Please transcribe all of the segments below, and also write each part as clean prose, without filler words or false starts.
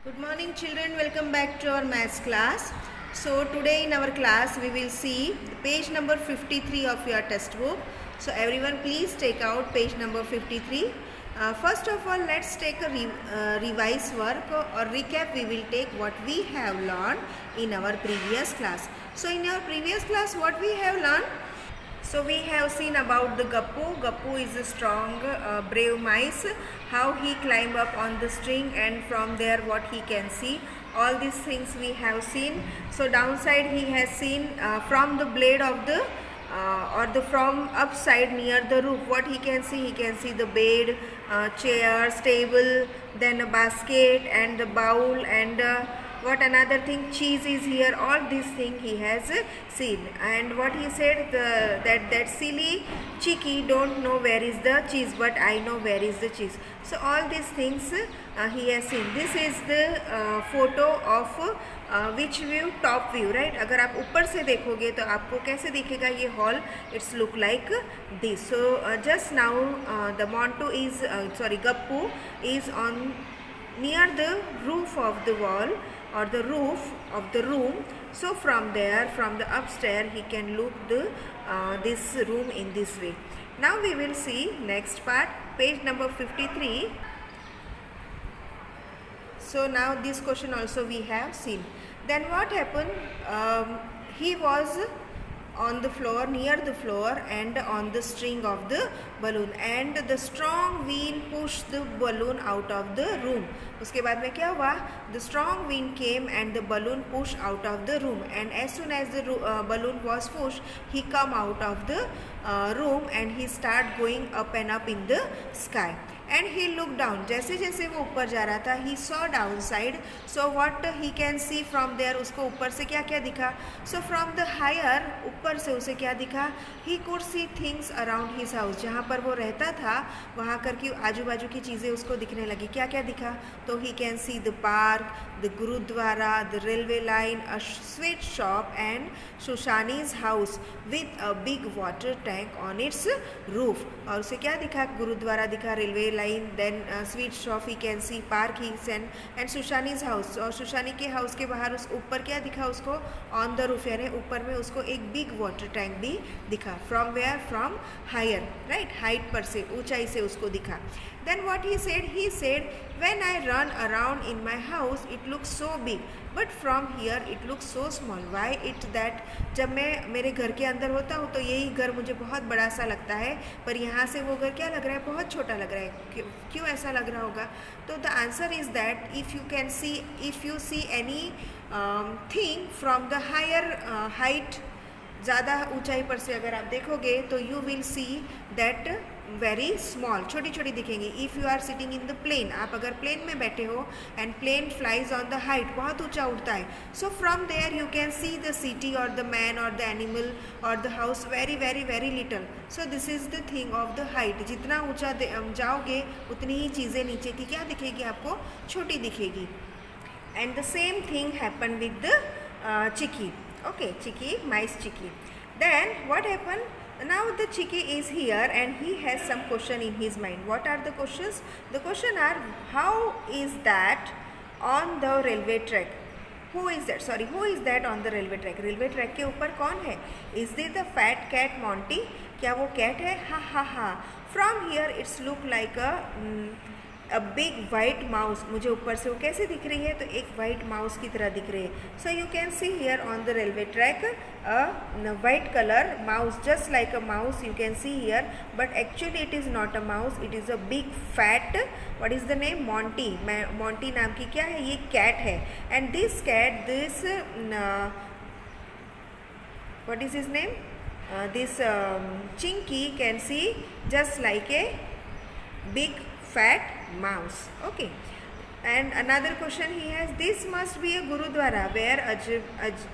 Good morning children, welcome back to our maths class. So today in our class we will see page number 53 of your textbook. So everyone please take out page number 53. First of all let's take a revise work or recap. We will take what we have learned in our previous class. So in our previous class what we have learned? So we have seen about the Gappu. Gappu is a strong, brave mice. How he climb up on the string and from there what he can see. All these things we have seen. So downside he has seen from the blade of the or the from upside near the roof. What he can see the bed, chair, table, then a basket and the bowl and what another thing, cheese is here. All these things he has seen. And what he said, that silly Chicky don't know where is the cheese, but I know where is the cheese. So all these things he has seen. This is the photo of which view? Top view, right? अगर आप ऊपर से देखोगे तो आपको कैसे दिखेगा ये hall? It's look like this. So just now the Montu is Gappu is on near the roof of the wall or the roof of the room. So from there, from the upstairs, he can look the this room in this way. Now we will see next part, page number 53. So now this question also we have seen. Then what happened? He was on the floor, near the floor and on the string of the balloon, and the strong wind pushed the balloon out of the room. उसके बाद में क्या हुआ? The strong wind came and the balloon pushed out of the room, and as soon as the balloon was pushed, he come out of the room and he start going up and up in the sky. And he looked down. जैसे जैसे वो ऊपर जा रहा था, he saw downside. So what he can see from there? उसको ऊपर से क्या क्या दिखा? So from the higher, ऊपर से उसे क्या दिखा? He could see things around his house. जहाँ पर वो रहता था वहाँ करके आजू बाजू की चीज़ें उसको दिखने लगी. क्या क्या दिखा? तो he can see the park, the Gurudwara, the railway line, a sweet shop and Shoshani's house with a big water tank on its roof. और उसे क्या दिखा? गुरुद्वारा दिखा, railway line, then sweet shop he can see, park he seen and Sushani's house. और सुशानी के house के बाहर उस ऊपर क्या दिखा उसको? ऑन द रूफ, यानी ऊपर में उसको एक बिग वाटर टैंक भी दिखा. From where? From higher, right, height पर से, ऊंचाई से उसको दिखा. Then what he said, when I run around in my house, it looks so big, but from here it looks so small. Why it that? जब मैं मेरे घर के अंदर होता हूँ तो यही घर मुझे बहुत बड़ा सा लगता है, पर यहाँ से वो घर क्या लग रहा है? बहुत छोटा लग रहा है. क्यों ऐसा लग रहा होगा? तो the answer is that if you see any thing from the higher height, ज़्यादा ऊंचाई पर से अगर आप देखोगे तो you will see that very small, छोटी छोटी दिखेंगी. If you are sitting in the plane, आप अगर प्लेन में बैठे हो and plane flies on the height, बहुत ऊंचा उड़ता है. So from there you can see the city और द मैन और द एनिमल और the house very very very little. So this is the thing of the height. जितना ऊंचा जाओगे उतनी ही चीज़ें नीचे की क्या दिखेगी आपको? छोटी दिखेगी. And the same thing happen with the Chicky. Okay, Chicky, mice Chicky. Then what happened? Now the Chicky is here and he has some question in his mind. What are the questions? The question are, how is that on the railway track? Who is that? Sorry, who is that on the railway track? Railway track के ऊपर कौन है? Is it the fat cat Monty? क्या वो cat है? हा हा हा. From here it's look like a big white mouse. मुझे ऊपर से वो कैसे दिख रही है? तो एक white mouse की तरह दिख रही है. So you can see here on the railway track a white color mouse, just like a mouse you can see here, but actually it is not a mouse, it is a big fat, what is the name? Monty. Monty नाम की क्या है? ये cat है. And this cat, what is his name? This Chinky can see just like a big fat mouse. Okay. And another question he has, this must be a Gurudwara where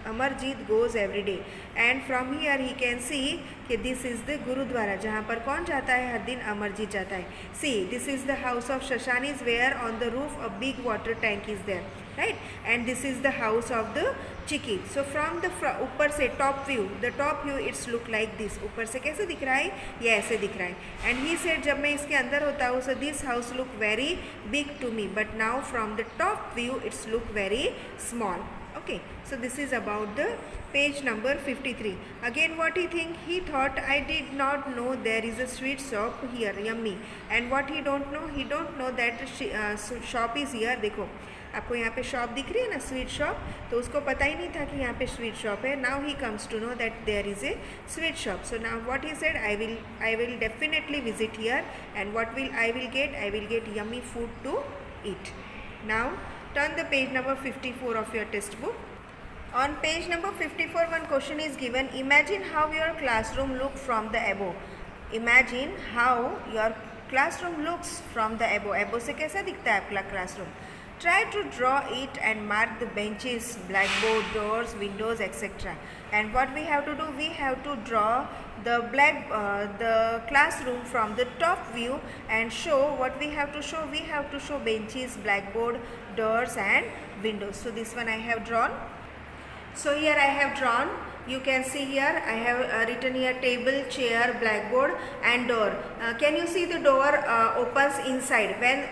Amarjeet goes every day. And from here he can see कि this is the Gurudwara जहाँ पर कौन जाता है? हर दिन अमरजीत जाता है. See, this is the house of Shashani's where on the roof a big water tank is there. right? And this is the house of the chicken. So from the ऊपर से top view, the top view it's look like this. ऊपर से कैसे दिख रहा है, ये ऐसे दिख रहा है. And he said जब मैं इसके अंदर होता हूँ, so this house look very big to me, but now from the top view it's look very small. Okay, so this is about the page number 53. Again what he think, he thought I did not know there is a sweet shop here, yummy. And what he don't know that shop is here. देखो आपको यहाँ पे shop दिख रही है ना, sweet shop, तो उसको पता ही नहीं था कि यहाँ पे स्वीट शॉप है. Now he comes to know that there is a sweet shop. So now what he said, I will definitely visit here, and what will I will get yummy food to eat. Now turn the page number 54 of your test book. On page number 54, one question is given. Imagine how your classroom look from the above. Imagine how your classroom looks from the above. Above से कैसा दिखता है आपका classroom? Try to draw it and mark the benches, blackboard, doors, windows, etc. And what we have to do? We have to draw the classroom from the top view and show what we have to show. We have to show benches, blackboard, doors and windows. So this one I have drawn. So here I have drawn. You can see here I have written here table, chair, blackboard and door. Can you see the door opens inside? When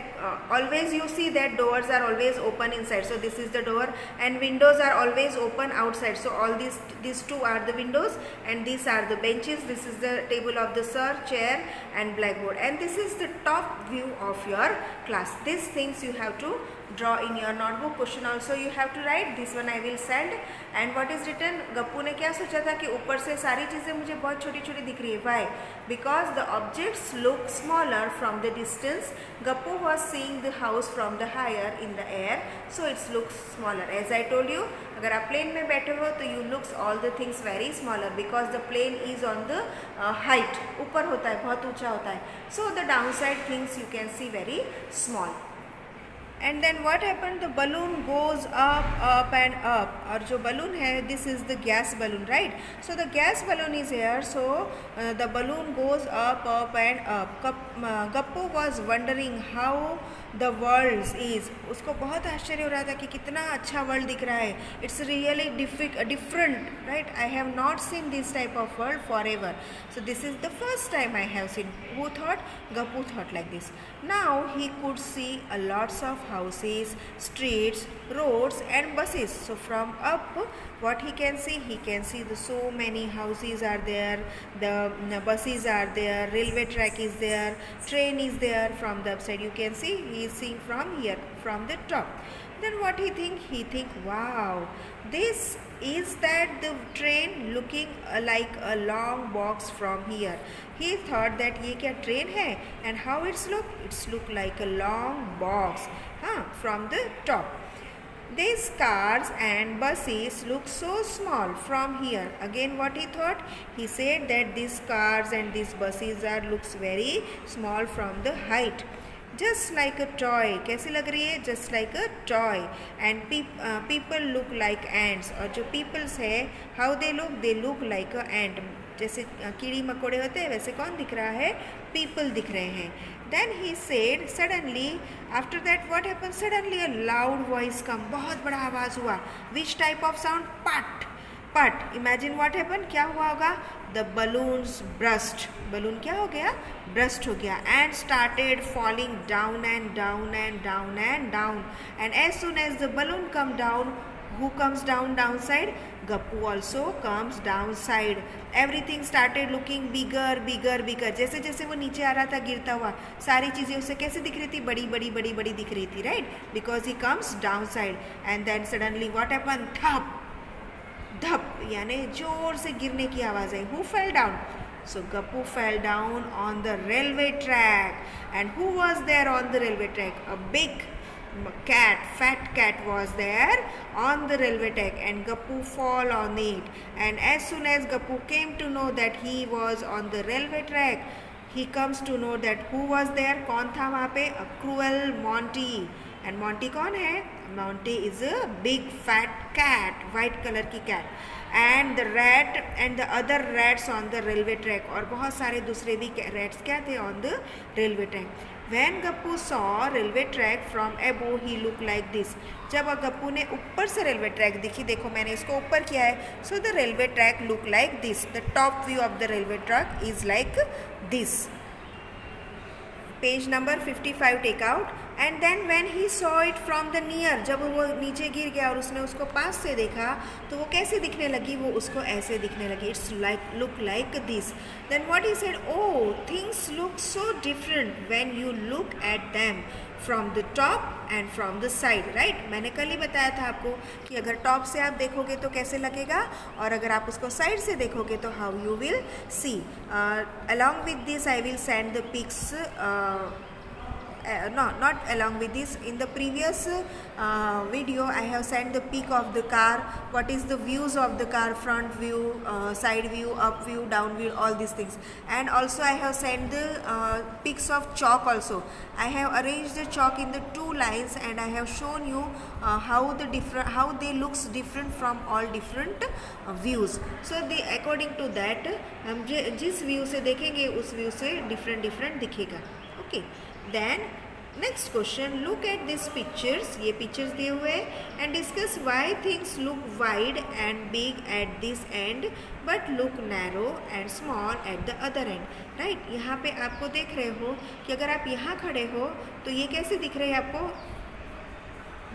always you see that doors are always open inside. So this is the door, and windows are always open outside. So all these two are the windows, and these are the benches. This is the table of the sir, chair and blackboard, and this is the top view of your class. These things you have to draw in your notebook. Question also you have to write. This one I will send. And what is written, Gappu ने क्या सोचा था कि ऊपर से सारी चीज़ें मुझे बहुत छोटी छोटी दिख रही है. Why? Because the objects look smaller from the distance. Gappu was seeing the house from the higher in the air, so it looks smaller. As I told you, अगर आप plane में बैठे हो तो you looks all the things very smaller because the plane is on the height. ऊपर होता है, बहुत ऊंचा होता है. So the downside things you can see very small. And then what happened, the balloon goes up and up. और जो balloon है, this is the gas balloon, right? So the gas balloon is here, so the balloon goes up and up. Gappu was wondering how the world is. उसको बहुत आश्चर्य हो रहा था कि कितना अच्छा वर्ल्ड दिख रहा है. It's really different, right? I have not seen this type of world forever. So this is the first time I have seen. Who thought? Gappu thought like this. Now he could see a lots of houses, streets, roads and buses. So from up, what he can see the so many houses are there, the buses are there, railway track is there, train is there. From the upside you can see, he is seeing from here, from the top. Then what he think, wow, this is that the train looking like a long box from here. He thought that ये क्या train है, and how it's look like a long box from the top. These cars and buses look so small from here. Again what he thought, he said that these cars and these buses looks very small from the height. Just like a toy. कैसी लग रही है? Just like a toy. And people look like ants. और जो peoples है, how they look like a ant. जैसे कीड़ी मकोड़े होते हैं, वैसे कौन दिख रहा है? People दिख रहे हैं. Then he said, suddenly, after that what happened? Suddenly a loud voice come. बहुत बड़ा आवाज़ हुआ. Which type of sound? Pat. Imagine what happened. क्या हुआ होगा? The balloons burst. Balloon क्या हो गया? Burst हो गया. And started falling down and down and down and down. And as soon as the balloon come down, who comes down downside? Gappu also comes downside. Everything started looking bigger. जैसे जैसे वो नीचे आ रहा था गिरता हुआ, सारी चीज़ें उसे कैसे दिख रही थी? बड़ी दिख रही थी, right? Because he comes downside. And then suddenly what happened? धप यानी जोर से गिरने की आवाज़ आई. Who fell down? So Gappu fell down on the railway track. And who was there on the railway track? A big fat cat was there on the railway track, and Gappu fall on it. And as soon as Gappu came to know that he was on the railway track, he comes to know that who was there. कौन था वहाँ पे? A cruel Monty. And Monty कौन है? Monty is a big fat cat, white color की cat. And the rat and the other rats on the railway track. और बहुत सारे दूसरे भी rats क्या थे on the railway track. When Gappu saw railway track from above, he looked like this. जब गप्पू ने ऊपर से रेलवे ट्रैक देखी, देखो मैंने इसको ऊपर किया है, so the railway track look like this. The top view of the railway track is like this. Page number 55 take out. And then when he saw it from the near, जब वो नीचे गिर गया और उसने उसको पास से देखा तो वो कैसे दिखने लगी, वो उसको ऐसे दिखने लगी. It's like look like this. Then what he said, oh, things look so different when you look at them from the top and from the side, right? मैंने कल ही बताया था आपको कि अगर टॉप से आप देखोगे तो कैसे लगेगा और अगर आप उसको साइड से देखोगे तो how you will see. Along with this I will send the pics. No, not along with this. In the previous video I have sent the peek of the car, what is the views of the car, front view, side view, up view, down view, all these things. And also I have sent the pics of chalk also. I have arranged the chalk in the two lines and I have shown you how they looks different from all different views. So they according to that हम जिस view से देखेंगे उस view से different दिखेगा. Okay. Then next question, look at these pictures. ये pictures दिए हुए हैं and discuss why things look wide and big at this end but look narrow and small at the other end. Right? यहाँ पे आपको देख रहे हो कि अगर आप यहाँ खड़े हो तो ये कैसे दिख रहे हैं आपको,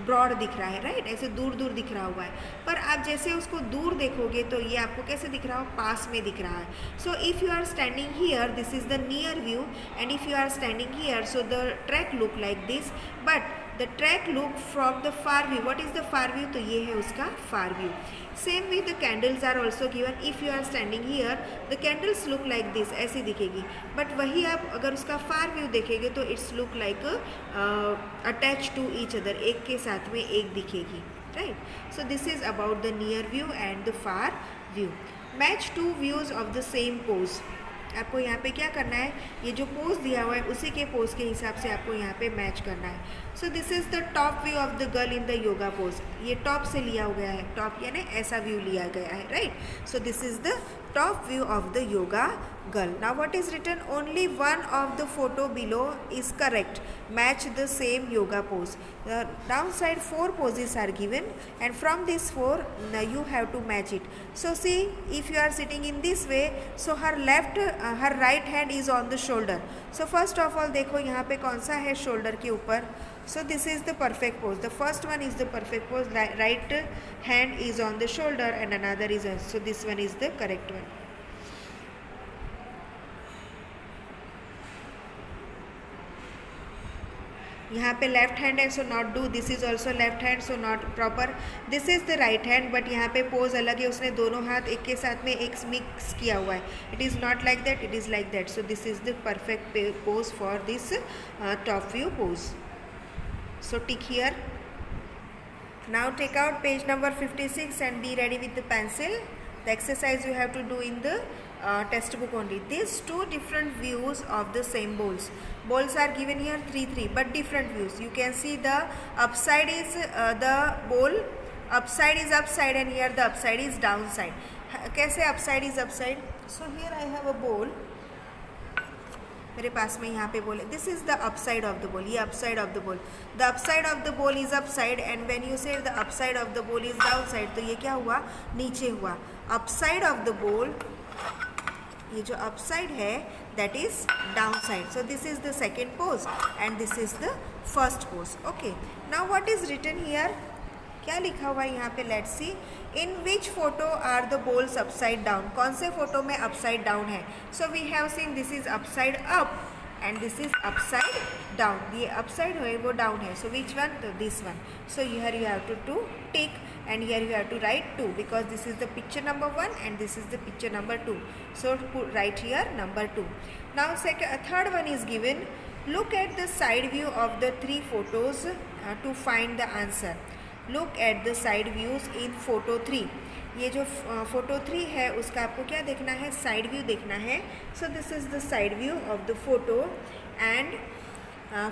ब्रॉड दिख रहा है, राइट? ऐसे दूर दूर दिख रहा हुआ है. पर आप जैसे उसको दूर देखोगे तो ये आपको कैसे दिख रहा हो, पास में दिख रहा है. So if you are standing here, this is the near view, and if you are standing here, so the track look like this, but the track look from the far view. What is the far view? तो ये है उसका far view. Same way the candles are also given. If you are standing here, the candles look like this, ऐसी दिखेगी. But वही आप अगर उसका फार व्यू देखेंगे तो it's look like attach to each other, एक के साथ में एक दिखेगी, right? So this is about the near view and the far view. Match two views of the same pose. आपको यहाँ पे क्या करना है, ये जो पोज दिया हुआ है उसी के पोज के हिसाब से आपको यहाँ पे मैच करना है. सो this is the top view of the girl in the yoga pose. ये टॉप से लिया गया है, टॉप यानी ऐसा व्यू लिया गया है, right? So this is the top view of the yoga girl. Now what is written? Only one of the photo below is correct. Match the same yoga pose. The downside 4 poses are given and from these 4 you have to match it. So see, if you are sitting in this way, so her right hand is on the shoulder. So first of all देखो यहाँ पे कौन सा है shoulder के ऊपर. So this is the perfect pose. The first one is the perfect pose. Right hand is on the shoulder and another is on. So this one is the correct one. यहाँ पे left hand है, so not do. This is also left hand, so not proper. This is the right hand, but यहाँ पे pose अलग है, उसने दोनों हाथ एक के साथ में एक मिक्स किया हुआ है. It is not like that, it is like that. So this is the perfect pose for this top view pose. So tick here. Now take out page number 56 and be ready with the pencil. The exercise you have to do in the textbook only. These two different views of the same bowls. Bowls are given here 3 but different views. You can see the upside is the bowl. Upside is upside and here the upside is downside. कैसे upside is upside? So here I have a bowl. मेरे पास में यहाँ पे बोल है, this is the upside of the बोल. ये upside of the बोल. द अपसाइड ऑफ द बोल is upside and when you से द अपसाइड ऑफ द बोल इज़ डाउन साइड, तो ये क्या हुआ, नीचे हुआ. अपसाइड ऑफ द बोल, ये जो अपसाइड है that is down side. So this is the second pose and this is the first pose. Okay, now what is written here, क्या लिखा हुआ है यहाँ पे, let's see. In which photo are the bowls upside down. कौन से photo में upside down है? So we have seen this is upside up and this is upside down. ये अपसाइड है वो डाउन है. So which one? तो this one. So here you have to tick and here you have to write 2 because this is the picture number 1 and this is the picture number 2. So write here number 2. Now third one is given. Look at the side view of the 3 photos to find the answer. Look at the side views in photo 3. ये जो photo 3 है उसका आपको क्या देखना है, side view देखना है. सो this is the side view of the photo and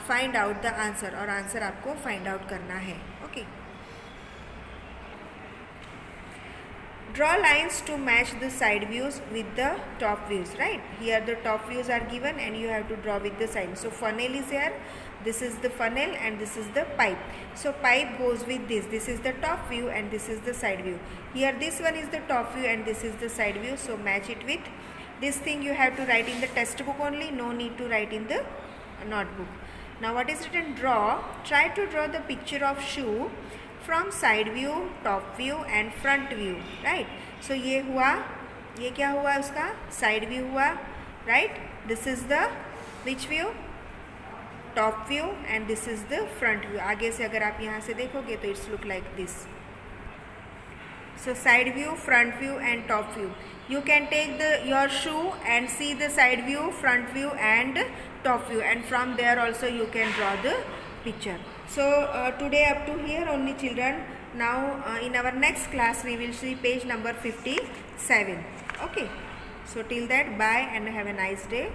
find out the answer. और आंसर आपको फाइंड आउट करना है. Okay, Draw lines to match the side views with the top views, right? Here the top views are given and you have to draw with the side. So funnel is here, this is the funnel and this is the pipe. So pipe goes with this. This is the top view and this is the side view. Here this one is the top view and this is the side view. So match it with this thing. You have to write in the textbook only, no need to write in the notebook. Now what is written? Draw. Try to draw the picture of shoe from side view, top view and front view, right? So ये हुआ, ये क्या हुआ उसका? Side view हुआ, right? This is the which view? Top view and this is the front view. आगे से अगर आप यहाँ से देखोगे तो it's look like this. So side view, front view and top view. You can take your shoe and see the side view, front view and top view, and from there also you can draw the picture. So today up to here only, children. Now in our next class we will see page number 57. Okay. So till that, bye and have a nice day.